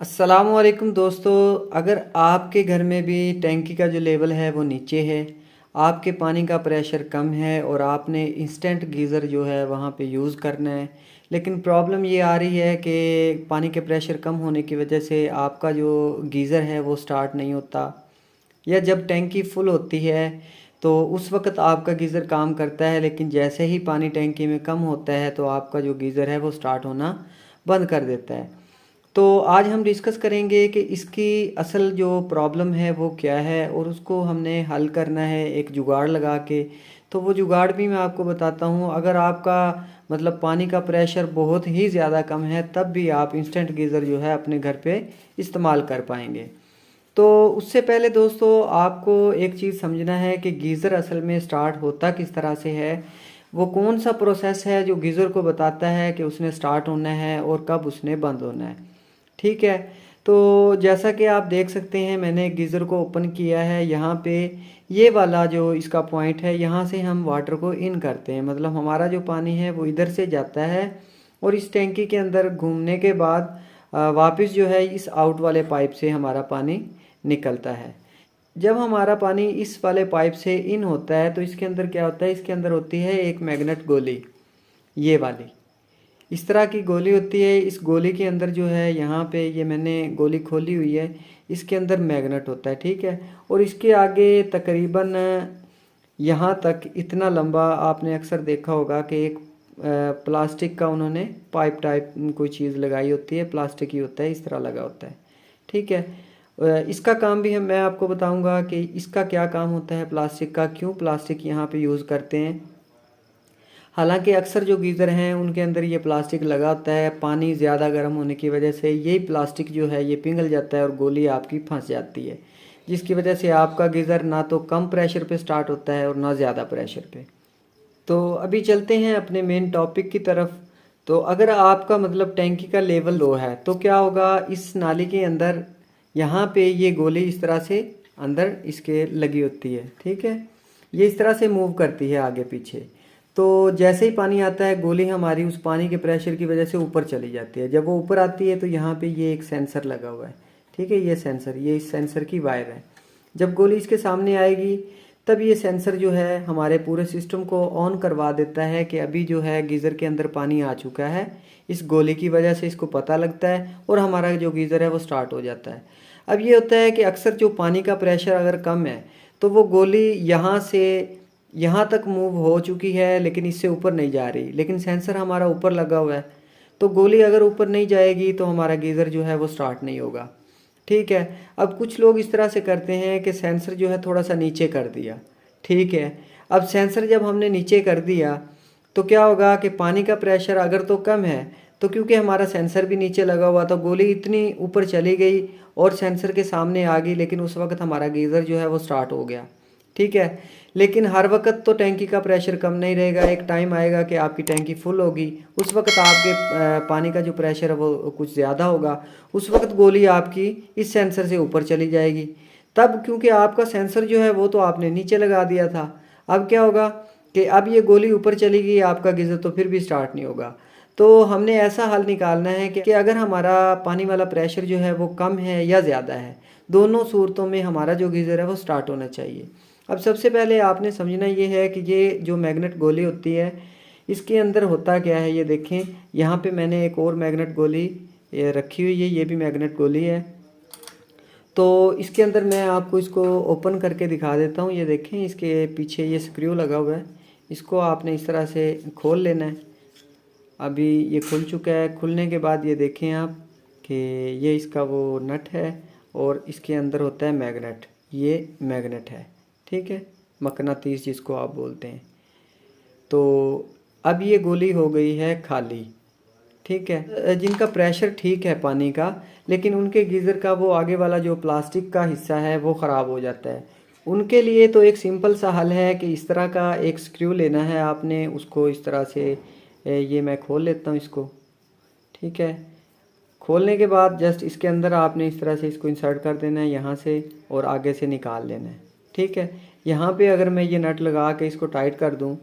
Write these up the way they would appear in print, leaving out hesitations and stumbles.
अस्सलामुअलैकुम दोस्तों। अगर आपके घर में भी टैंकी का जो लेवल है वो नीचे है, आपके पानी का प्रेशर कम है और आपने इंस्टेंट गीज़र जो है वहाँ पे यूज़ करना है, लेकिन प्रॉब्लम ये आ रही है कि पानी के प्रेशर कम होने की वजह से आपका जो गीज़र है वो स्टार्ट नहीं होता, या जब टैंकी फुल होती है तो उस वक्त आपका गीज़र काम करता है, लेकिन जैसे ही पानी टैंकी में कम होता है तो आपका जो गीज़र है वो स्टार्ट होना बंद कर देता है। तो आज हम डिस्कस करेंगे कि इसकी असल जो प्रॉब्लम है वो क्या है और उसको हमने हल करना है एक जुगाड़ लगा के। तो वो जुगाड़ भी मैं आपको बताता हूँ। अगर आपका मतलब पानी का प्रेशर बहुत ही ज़्यादा कम है तब भी आप इंस्टेंट गीज़र जो है अपने घर पे इस्तेमाल कर पाएंगे। तो उससे पहले दोस्तों आपको एक चीज़ समझना है कि गीज़र असल में स्टार्ट होता किस तरह से है। वो कौन सा प्रोसेस है जो गीज़र को बताता है कि उसने स्टार्ट होना है और कब उसने बंद होना है। ठीक है। तो जैसा कि आप देख सकते हैं मैंने गीज़र को ओपन किया है। यहाँ पे ये वाला जो इसका पॉइंट है, यहाँ से हम वाटर को इन करते हैं, मतलब हमारा जो पानी है वो इधर से जाता है और इस टैंकी के अंदर घूमने के बाद वापस जो है इस आउट वाले पाइप से हमारा पानी निकलता है। जब हमारा पानी इस वाले पाइप से इन होता है तो इसके अंदर क्या होता है, इसके अंदर होती है एक मैग्नेट गोली, ये वाली इस तरह की गोली होती है। इस गोली के अंदर जो है, यहाँ पे ये मैंने गोली खोली हुई है, इसके अंदर मैग्नेट होता है। ठीक है। और इसके आगे तकरीबन यहाँ तक इतना लंबा आपने अक्सर देखा होगा कि एक प्लास्टिक का उन्होंने पाइप टाइप कोई चीज़ लगाई होती है, प्लास्टिक ही होता है, इस तरह लगा होता है। ठीक है। इसका काम भी मैं आपको बताऊंगा कि इसका क्या काम होता है प्लास्टिक का, क्यों प्लास्टिक यहाँ पे यूज़ करते हैं। हालांकि अक्सर जो गीज़र हैं उनके अंदर ये प्लास्टिक लगा होता है, पानी ज़्यादा गर्म होने की वजह से यही प्लास्टिक जो है ये पिघल जाता है और गोली आपकी फंस जाती है, जिसकी वजह से आपका गीज़र ना तो कम प्रेशर पे स्टार्ट होता है और ना ज़्यादा प्रेशर पे। तो अभी चलते हैं अपने मेन टॉपिक की तरफ। तो अगर आपका मतलब टैंकी का लेवल लो है तो क्या होगा, इस नाली के अंदर यहाँ पे ये गोली इस तरह से अंदर इसके लगी होती है। ठीक है। ये इस तरह से मूव करती है आगे पीछे। तो जैसे ही पानी आता है गोली हमारी उस पानी के प्रेशर की वजह से ऊपर चली जाती है। जब वो ऊपर आती है तो यहाँ पे ये एक सेंसर लगा हुआ है। ठीक है। ये सेंसर, ये इस सेंसर की वायर है। जब गोली इसके सामने आएगी तब ये सेंसर जो है हमारे पूरे सिस्टम को ऑन करवा देता है कि अभी जो है गीज़र के अंदर पानी आ चुका है। इस गोली की वजह से इसको पता लगता है और हमारा जो गीज़र है वो स्टार्ट हो जाता है। अब ये होता है कि अक्सर जो पानी का प्रेशर अगर कम है तो वो गोली यहाँ से यहाँ तक मूव हो चुकी है लेकिन इससे ऊपर नहीं जा रही, लेकिन सेंसर हमारा ऊपर लगा हुआ है। तो गोली अगर ऊपर नहीं जाएगी तो हमारा गीज़र जो है वो स्टार्ट नहीं होगा। ठीक है। अब कुछ लोग इस तरह से करते हैं कि सेंसर जो है थोड़ा सा नीचे कर दिया। ठीक है। अब सेंसर जब हमने नीचे कर दिया तो क्या होगा कि पानी का प्रेशर अगर तो कम है तो क्योंकि हमारा सेंसर भी नीचे लगा हुआ था, गोली इतनी ऊपर चली गई और सेंसर के सामने आ गई, लेकिन उस वक्त हमारा गीज़र जो है वो स्टार्ट हो गया। ठीक है। लेकिन हर वक्त तो टैंकी का प्रेशर कम नहीं रहेगा। एक टाइम आएगा कि आपकी टैंकी फुल होगी, उस वक्त आपके पानी का जो प्रेशर है वो कुछ ज़्यादा होगा। उस वक्त गोली आपकी इस सेंसर से ऊपर चली जाएगी। तब क्योंकि आपका सेंसर जो है वो तो आपने नीचे लगा दिया था, अब क्या होगा कि अब ये गोली ऊपर चली गई, आपका गीज़र तो फिर भी स्टार्ट नहीं होगा। तो हमने ऐसा हल निकालना है कि अगर हमारा पानी वाला प्रेशर जो है वो कम है या ज़्यादा है, दोनों सूरतों में हमारा जो गीज़र है वो स्टार्ट होना चाहिए। अब सबसे पहले आपने समझना ये है कि ये जो मैग्नेट गोली होती है इसके अंदर होता क्या है। ये देखें, यहाँ पे मैंने एक और मैग्नेट गोली ये रखी हुई है, ये भी मैग्नेट गोली है। तो इसके अंदर मैं आपको इसको ओपन करके दिखा देता हूँ। ये देखें, इसके पीछे ये स्क्रू लगा हुआ है, इसको आपने इस तरह से खोल लेना है। अभी ये खुल चुका है। खुलने के बाद ये देखें आप कि ये इसका वो नट है और इसके अंदर होता है मैग्नेट, ये मैग्नेट है। ठीक है। मकनातीस जिसको आप बोलते हैं। तो अब ये गोली हो गई है खाली। ठीक है। जिनका प्रेशर ठीक है पानी का, लेकिन उनके गीज़र का वो आगे वाला जो प्लास्टिक का हिस्सा है वो ख़राब हो जाता है, उनके लिए तो एक सिंपल सा हल है कि इस तरह का एक स्क्रू लेना है आपने, उसको इस तरह से ये मैं खोल लेता हूँ इसको। ठीक है। खोलने के बाद जस्ट इसके अंदर आपने इस तरह से इसको इंसर्ट कर देना है यहाँ से और आगे से निकाल लेना है। ठीक है। यहाँ पे अगर मैं ये नट लगा के इसको टाइट कर दूँ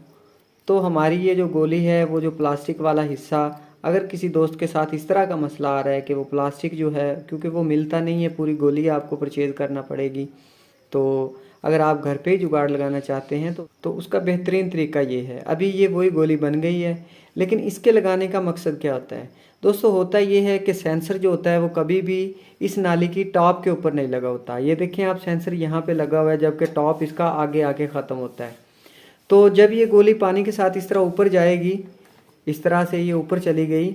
तो हमारी ये जो गोली है वो जो प्लास्टिक वाला हिस्सा अगर किसी दोस्त के साथ इस तरह का मसला आ रहा है कि वो प्लास्टिक जो है, क्योंकि वो मिलता नहीं है, पूरी गोली आपको परचेज़ करना पड़ेगी, तो अगर आप घर पे ही जुगाड़ लगाना चाहते हैं तो उसका बेहतरीन तरीका ये है। अभी ये वही गोली बन गई है, लेकिन इसके लगाने का मकसद क्या होता है दोस्तों? होता ये है कि सेंसर जो होता है वो कभी भी इस नाली की टॉप के ऊपर नहीं लगा होता। ये देखें आप, सेंसर यहाँ पे लगा हुआ है, जबकि टॉप इसका आगे आके ख़त्म होता है। तो जब ये गोली पानी के साथ इस तरह ऊपर जाएगी, इस तरह से ये ऊपर चली गई,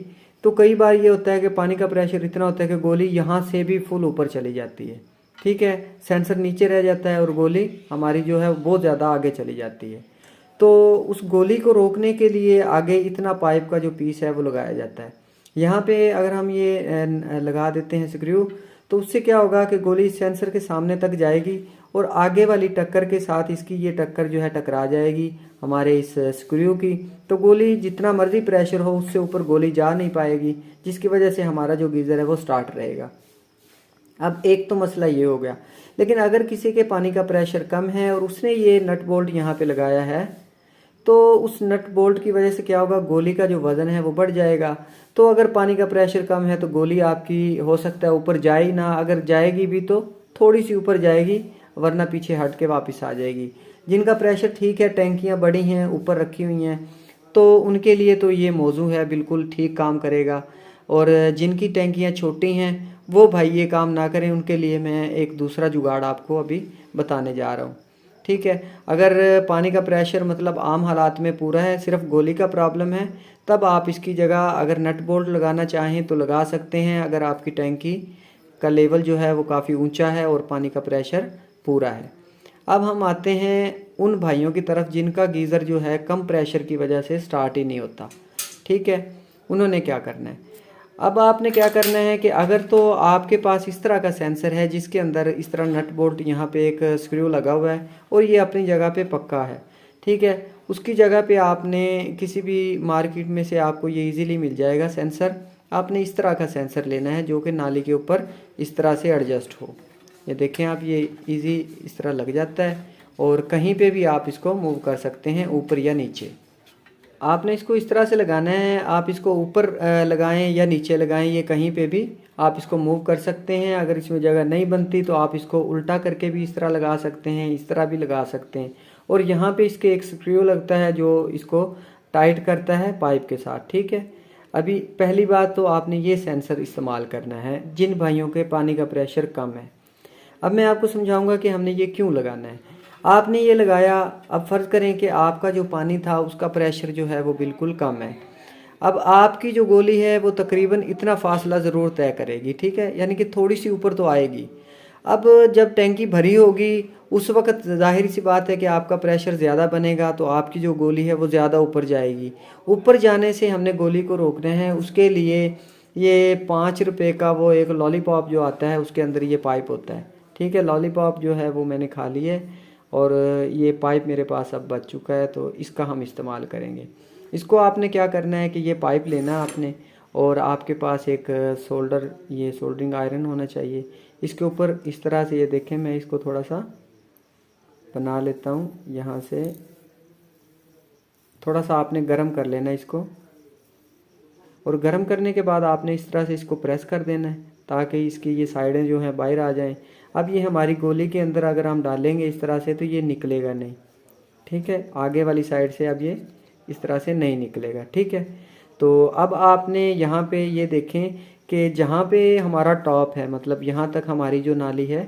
तो कई बार ये होता है कि पानी का प्रेशर इतना होता है कि गोली यहाँ से भी फुल ऊपर चली जाती है। ठीक है, सेंसर नीचे रह जाता है और गोली हमारी जो है बहुत ज़्यादा आगे चली जाती है। तो उस गोली को रोकने के लिए आगे इतना पाइप का जो पीस है वो लगाया जाता है। यहाँ पे अगर हम ये लगा देते हैं स्क्रू, तो उससे क्या होगा कि गोली सेंसर के सामने तक जाएगी और आगे वाली टक्कर के साथ इसकी ये टक्कर जो है टकरा जाएगी हमारे इस स्क्रू की। तो गोली जितना मर्जी प्रेशर हो उससे ऊपर गोली जा नहीं पाएगी, जिसकी वजह से हमारा जो गीज़र है वो स्टार्ट रहेगा। अब एक तो मसला ये हो गया, लेकिन अगर किसी के पानी का प्रेशर कम है और उसने ये नट बोल्ट यहाँ पे लगाया है, तो उस नट बोल्ट की वजह से क्या होगा, गोली का जो वज़न है वो बढ़ जाएगा। तो अगर पानी का प्रेशर कम है तो गोली आपकी हो सकता है ऊपर जाए ही ना, अगर जाएगी भी तो थोड़ी सी ऊपर जाएगी, वरना पीछे हट के वापस आ जाएगी। जिनका प्रेशर ठीक है, टैंकियाँ बड़ी हैं, ऊपर रखी हुई हैं, तो उनके लिए तो ये मौजू है, बिल्कुल ठीक काम करेगा। और जिनकी टैंकियाँ छोटी हैं वो भाई ये काम ना करें, उनके लिए मैं एक दूसरा जुगाड़ आपको अभी बताने जा रहा हूँ। ठीक है, अगर पानी का प्रेशर मतलब आम हालात में पूरा है, सिर्फ गोली का प्रॉब्लम है, तब आप इसकी जगह अगर नट बोल्ट लगाना चाहें तो लगा सकते हैं, अगर आपकी टैंकी का लेवल जो है वो काफ़ी ऊंचा है और पानी का प्रेशर पूरा है। अब हम आते हैं उन भाइयों की तरफ जिनका गीज़र जो है कम प्रेशर की वजह से स्टार्ट ही नहीं होता। ठीक है, उन्होंने क्या करना है? अब आपने क्या करना है कि अगर तो आपके पास इस तरह का सेंसर है जिसके अंदर इस तरह नट बोल्ट यहाँ पे एक स्क्रू लगा हुआ है और ये अपनी जगह पे पक्का है, ठीक है, उसकी जगह पे आपने किसी भी मार्केट में से आपको ये इजीली मिल जाएगा सेंसर। आपने इस तरह का सेंसर लेना है जो कि नाली के ऊपर इस तरह से एडजस्ट हो। ये देखें आप, ये इजी इस तरह लग जाता है और कहीं पे भी आप इसको मूव कर सकते हैं, ऊपर या नीचे। आपने इसको इस तरह से लगाना है, आप इसको ऊपर लगाएं या नीचे लगाएं, ये कहीं पे भी आप इसको मूव कर सकते हैं। अगर इसमें जगह नहीं बनती तो आप इसको उल्टा करके भी इस तरह लगा सकते हैं, इस तरह भी लगा सकते हैं। और यहाँ पे इसके एक स्क्रू लगता है जो इसको टाइट करता है पाइप के साथ। ठीक है, अभी पहली बात तो आपने ये सेंसर इस्तेमाल करना है जिन भाइयों के पानी का प्रेशर कम है। अब मैं आपको समझाऊंगा कि हमने ये क्यों लगाना है। आपने ये लगाया, अब फ़र्ज़ करें कि आपका जो पानी था उसका प्रेशर जो है वो बिल्कुल कम है। अब आपकी जो गोली है वो तकरीबन इतना फासला ज़रूर तय करेगी, ठीक है, यानी कि थोड़ी सी ऊपर तो आएगी। अब जब टैंकी भरी होगी उस वक़्त ज़ाहिर सी बात है कि आपका प्रेशर ज़्यादा बनेगा, तो आपकी जो गोली है वो ज़्यादा ऊपर जाएगी। ऊपर जाने से हमने गोली को रोकना है, उसके लिए ये 5 रुपए का वो एक लॉलीपॉप जो आता है उसके अंदर ये पाइप होता है। ठीक है, लॉलीपॉप जो है वो मैंने खा ली है और ये पाइप मेरे पास अब बच चुका है, तो इसका हम इस्तेमाल करेंगे। इसको आपने क्या करना है कि ये पाइप लेना आपने, और आपके पास एक ये सोल्डरिंग आयरन होना चाहिए। इसके ऊपर इस तरह से, ये देखें मैं इसको थोड़ा सा बना लेता हूँ, यहाँ से थोड़ा सा आपने गर्म कर लेना इसको, और गर्म करने के बाद आपने इस तरह से इसको प्रेस कर देना है ताकि इसकी ये साइडें जो हैं बाहर आ जाएं। अब ये हमारी गोली के अंदर अगर हम डालेंगे इस तरह से तो ये निकलेगा नहीं, ठीक है, आगे वाली साइड से अब ये इस तरह से नहीं निकलेगा। ठीक है, तो अब आपने यहाँ पे ये देखें कि जहाँ पे हमारा टॉप है, मतलब यहाँ तक हमारी जो नाली है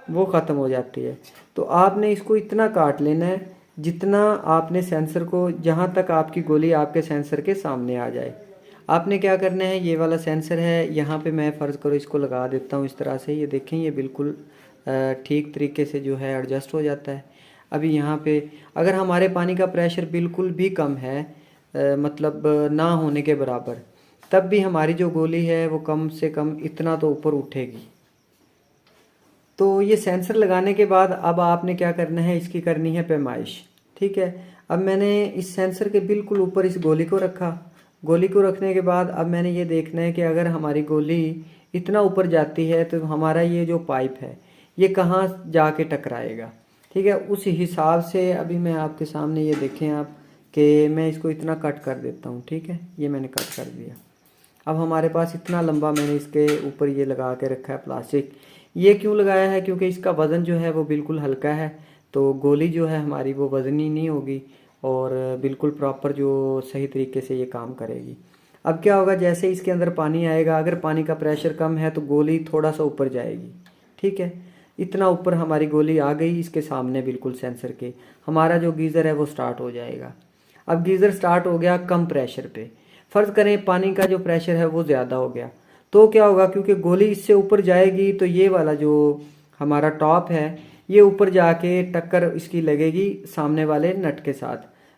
वो ख़त्म हो जाती है, तो आपने इसको इतना काट लेना है जितना आपने सेंसर को, जहाँ तक आपकी गोली आपके सेंसर के सामने आ जाए। आपने क्या करना है, ये वाला सेंसर है यहाँ पे मैं फ़र्ज़ करो इसको लगा देता हूँ इस तरह से। ये देखें ये बिल्कुल ठीक तरीके से जो है एडजस्ट हो जाता है। अभी यहाँ पे अगर हमारे पानी का प्रेशर बिल्कुल भी कम है, मतलब ना होने के बराबर, तब भी हमारी जो गोली है वो कम से कम इतना तो ऊपर उठेगी। तो ये सेंसर लगाने के बाद अब आपने क्या करना है, इसकी करनी है पैमाइश। ठीक है, अब मैंने इस सेंसर के बिल्कुल ऊपर इस गोली को रखा। गोली को रखने के बाद अब मैंने ये देखना है कि अगर हमारी गोली इतना ऊपर जाती है तो हमारा ये जो पाइप है ये कहाँ जाके टकराएगा। ठीक है, उस हिसाब से अभी मैं आपके सामने ये देखें आप कि मैं इसको इतना कट कर देता हूँ। ठीक है, ये मैंने कट कर दिया। अब हमारे पास इतना लंबा मैंने इसके ऊपर ये लगा के रखा है प्लास्टिक। ये क्यों लगाया है? क्योंकि इसका वज़न जो है वो बिल्कुल हल्का है, तो गोली जो है हमारी वो वज़नी नहीं होगी और बिल्कुल प्रॉपर जो सही तरीके से ये काम करेगी। अब क्या होगा, जैसे इसके अंदर पानी आएगा, अगर पानी का प्रेशर कम है तो गोली थोड़ा सा ऊपर जाएगी। ठीक है, इतना ऊपर हमारी गोली आ गई इसके सामने बिल्कुल सेंसर के, हमारा जो गीज़र है वो स्टार्ट हो जाएगा। अब गीज़र स्टार्ट हो गया कम प्रेशर पे। फ़र्ज़ करें पानी का जो प्रेशर है वो ज़्यादा हो गया, तो क्या होगा, क्योंकि गोली इससे ऊपर जाएगी तो ये वाला जो हमारा टॉप है ये ऊपर जाके टक्कर इसकी लगेगी सामने वाले नट के साथ,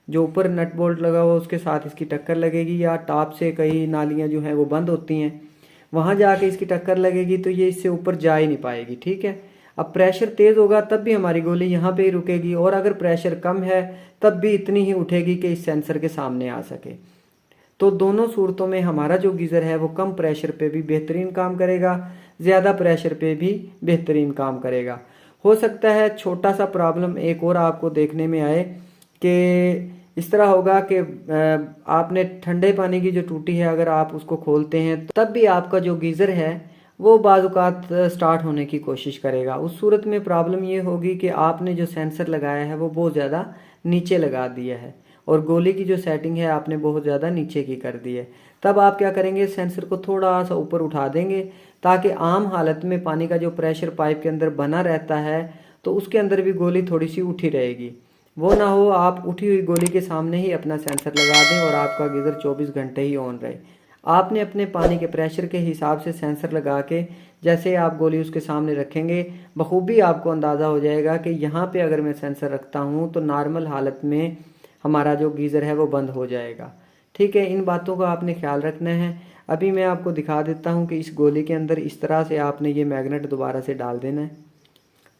जो ऊपर नट बोल्ट लगा हुआ उसके साथ इसकी टक्कर लगेगी, या टॉप से कई नालियाँ जो हैं वो बंद होती हैं, वहाँ जाके इसकी टक्कर लगेगी, तो ये इससे ऊपर जा ही नहीं पाएगी। ठीक है, अब प्रेशर तेज़ होगा तब भी हमारी गोली यहाँ पे ही रुकेगी, और अगर प्रेशर कम है तब भी इतनी ही उठेगी कि इस सेंसर के सामने आ सके। तो दोनों सूरतों में हमारा जो गीज़र है वो कम प्रेशर पे भी बेहतरीन काम करेगा, ज़्यादा प्रेशर पे भी बेहतरीन काम करेगा। हो सकता है छोटा सा प्रॉब्लम एक और आपको देखने में आए कि इस तरह होगा कि आपने ठंडे पानी की जो टूटी है अगर आप उसको खोलते हैं तब भी आपका जो गीज़र है वो बाज़-औक़ात स्टार्ट होने की कोशिश करेगा। उस सूरत में प्रॉब्लम ये होगी कि आपने जो सेंसर लगाया है वो बहुत ज़्यादा नीचे लगा दिया है और गोली की जो सेटिंग है आपने बहुत ज़्यादा नीचे की कर दी है। तब आप क्या करेंगे, सेंसर को थोड़ा सा ऊपर उठा देंगे ताकि आम हालत में पानी का जो प्रेशर पाइप के अंदर बना रहता है तो उसके अंदर भी गोली थोड़ी सी उठी रहेगी। वो ना हो आप उठी हुई गोली के सामने ही अपना सेंसर लगा दें और आपका गीज़र 24 घंटे ही ऑन रहे। आपने अपने पानी के प्रेशर के हिसाब से सेंसर लगा के जैसे आप गोली उसके सामने रखेंगे, बखूबी आपको अंदाज़ा हो जाएगा कि यहाँ पे अगर मैं सेंसर रखता हूँ तो नॉर्मल हालत में हमारा जो गीज़र है वो बंद हो जाएगा। ठीक है, इन बातों का आपने ख्याल रखना है। अभी मैं आपको दिखा देता हूँ कि इस गोली के अंदर इस तरह से आपने ये मैग्नेट दोबारा से डाल देना है।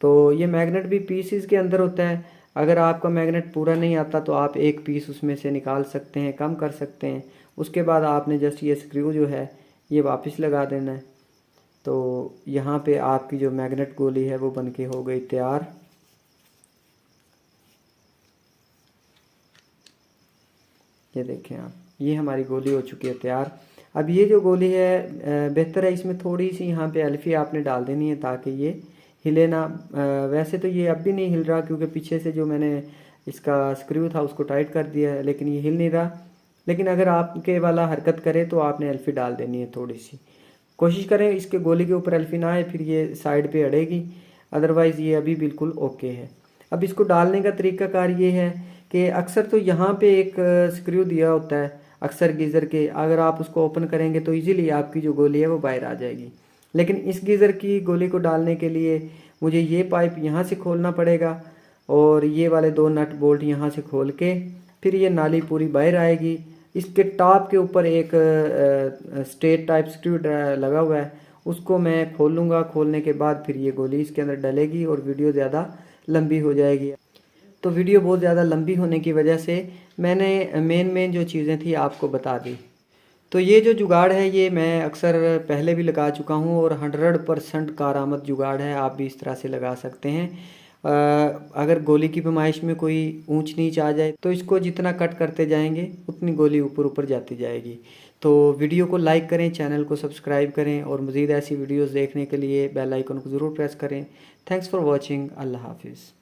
तो ये मैग्नेट भी पीसीस के अंदर होता है, अगर आपका मैग्नेट पूरा नहीं आता तो आप एक पीस उसमें से निकाल सकते हैं, कम कर सकते हैं। उसके बाद आपने जस्ट ये स्क्रू जो है ये वापस लगा देना है। तो यहाँ पे आपकी जो मैग्नेट गोली है वो बनके हो गई तैयार। ये देखें आप, ये हमारी गोली हो चुकी है तैयार। अब ये जो गोली है बेहतर है इसमें थोड़ी सी यहाँ पे एल्फी आपने डाल देनी है ताकि ये हिले ना। वैसे तो ये अब भी नहीं हिल रहा क्योंकि पीछे से जो मैंने इसका स्क्रू था उसको टाइट कर दिया है, लेकिन ये हिल नहीं रहा। लेकिन अगर आपके वाला हरकत करे तो आपने एल्फी डाल देनी है थोड़ी सी। कोशिश करें इसके गोली के ऊपर एल्फी ना आए, फिर ये साइड पे अड़ेगी, अदरवाइज़ ये अभी बिल्कुल ओके है। अब इसको डालने का तरीक़ाकार ये है कि अक्सर तो यहाँ पे एक स्क्रू दिया होता है अक्सर गीज़र के, अगर आप उसको ओपन करेंगे तो इजीली आपकी जो गोली है वो बाहर आ जाएगी। लेकिन इस गीज़र की गोली को डालने के लिए मुझे ये पाइप यहाँ से खोलना पड़ेगा और ये वाले दो नट बोल्ट यहाँ से खोल के फिर ये नाली पूरी बाहर आएगी। इसके टॉप के ऊपर एक स्ट्रेट टाइप स्क्रू लगा हुआ है, उसको मैं खोलूँगा। खोलने के बाद फिर ये गोली इसके अंदर डलेगी और वीडियो ज़्यादा लंबी हो जाएगी। तो वीडियो बहुत ज़्यादा लंबी होने की वजह से मैंने मेन जो चीज़ें थी आपको बता दी। तो ये जो जुगाड़ है ये मैं अक्सर पहले भी लगा चुका हूँ और 100% कारआमद जुगाड़ है, आप भी इस तरह से लगा सकते हैं। अगर गोली की पैमाइश में कोई ऊंच नीच आ जाए तो इसको जितना कट करते जाएंगे उतनी गोली ऊपर ऊपर जाती जाएगी। तो वीडियो को लाइक करें, चैनल को सब्सक्राइब करें और मज़ीद ऐसी वीडियोज़ देखने के लिए बेल आइकन को ज़रूर प्रेस करें। Thanks for watching. अल्लाह हाफिज़।